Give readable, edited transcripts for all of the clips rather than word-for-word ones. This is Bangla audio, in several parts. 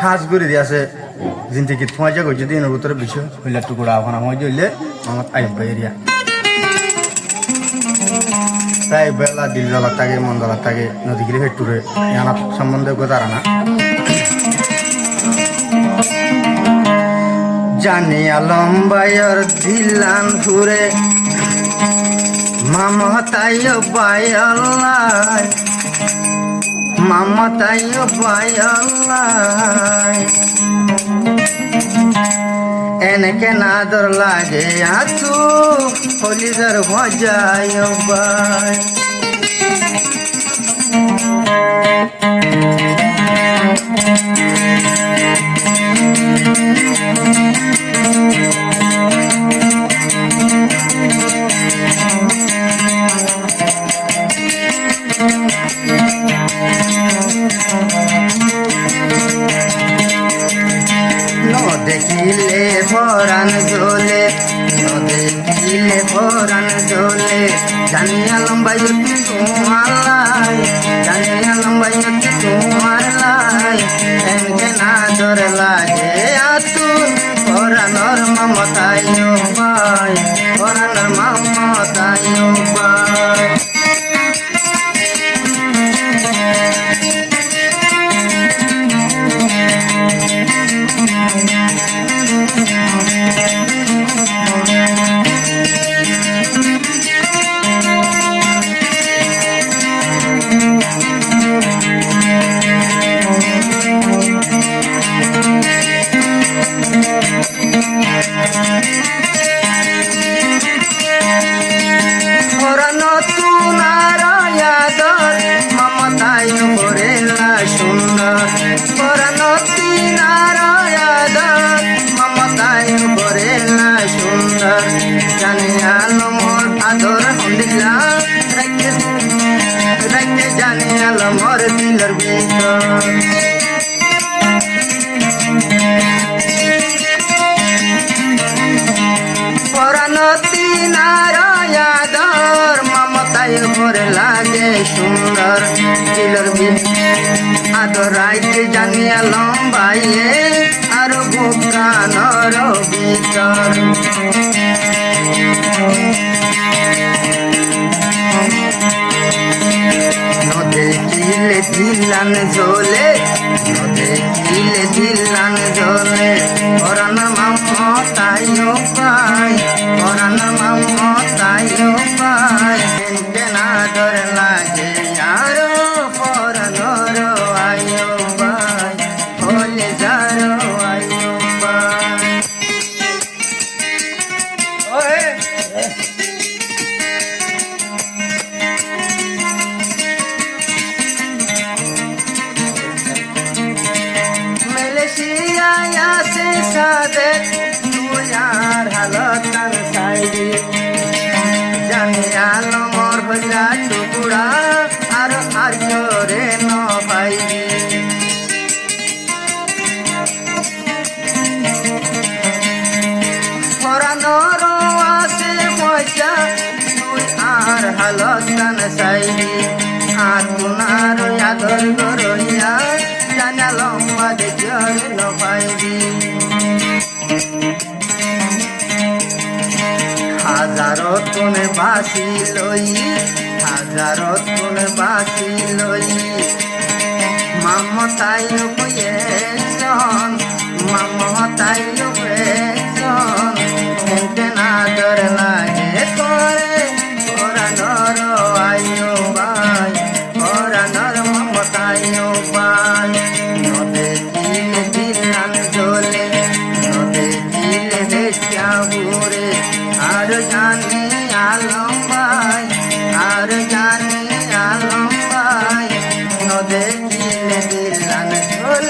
হাঁস করে দিয়েছে জিন্দিগি তোমার যা গই যদি এর ভিতরে বিষয় হইলে টুকুরা ওখানে মই জইলে আমার আইব এরিয়া তাই বেলা দিল জ্বালা থাকে মন জ্বালা থাকে নদী গিরে ফেটুরে আমার সম্বন্ধে গোদারা না জানি আলম বাইর দিলান ঘুরে মামতাইও বাইল্লাই মামতাইও বাইল্লাই এনেকে নাদর লাগে আতু হলিদার ভজাইও বাই দেখিলে পরাণ জ্বলে দেখিলে পরাণ জ্বলে জানিয়া লম্বাই তোমার লাই জানিয়া লম্বাই তোমার লাই এমকে না জোর লাগে আতুর পরাণর মমতাই পাই পরাণর মমতাই পাই মোর দিলের ভিতর পরাণতি নারায়াদর মমতায় ভরে লাগে সুন্দর দিলের আদর রাইতে জানিয়া লম্বাইয়ে আর বুকানর ভিতর দেখিলে দিলান ঝোলে দেখিলে দিলান ঝোলে পরাণ মমতাইও পাই পরাণ মমতাইও পাই না ডর লাগে আরো পরাণর আয়ো পাই হলে যারো আয়ো পাই সাদে তুই আর হালতান সাইডি জানিয়া লমর হইলা টুকুরা আর আর করে ন পাইবি পরাণর আছে পয়সা তুই আর হালতান সাইডি আর তুনার আদর গরইয়া জানা লম্বা দেখে ন পাইবি হাজারো তুনে বাসি লই হাজারো তুনে বাসি লই মমতাই পেয়েছন মমতাই পেয়েছন এতে না ডর লাগে করে পরাণর আয়ো বাই পরাণর মমতাই বাই নদে দিলে দিলান জ্বলে নদে দিলে দেশা ঘুরে আর জানি আলম ভাই আর জানি আলম ভাই নদে দিলে দিলান ঝোলে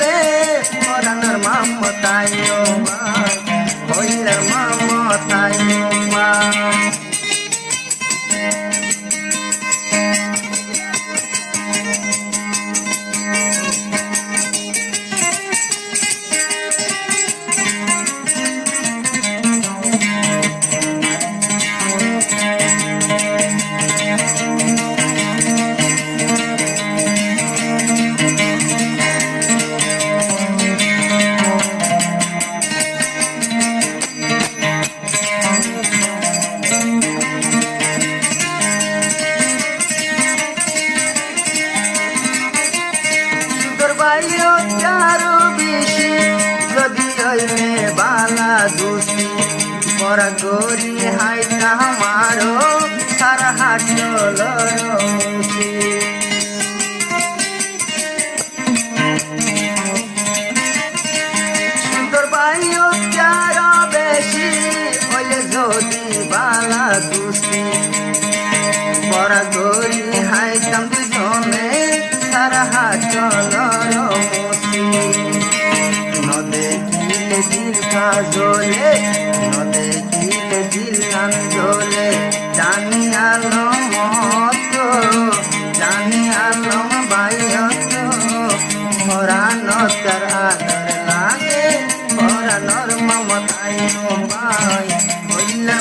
চারো বেশি যদি হইলে বালা দোষী পরা করি হাইটা মারো সারা হাট মুসি সুন্দর বাইও চারো বেশি হইলে যদি বালা দোষী পরা করি হাইতাম দুজনে সারা হাট মুসি দেখিলে দিল কাজলে দেখিলে দিল কাঞ্জলে জানি আলম মত জানি আলম বাইয়ত ভরানতার আদর লাগে ভরানর মমতাই ভাই হইলা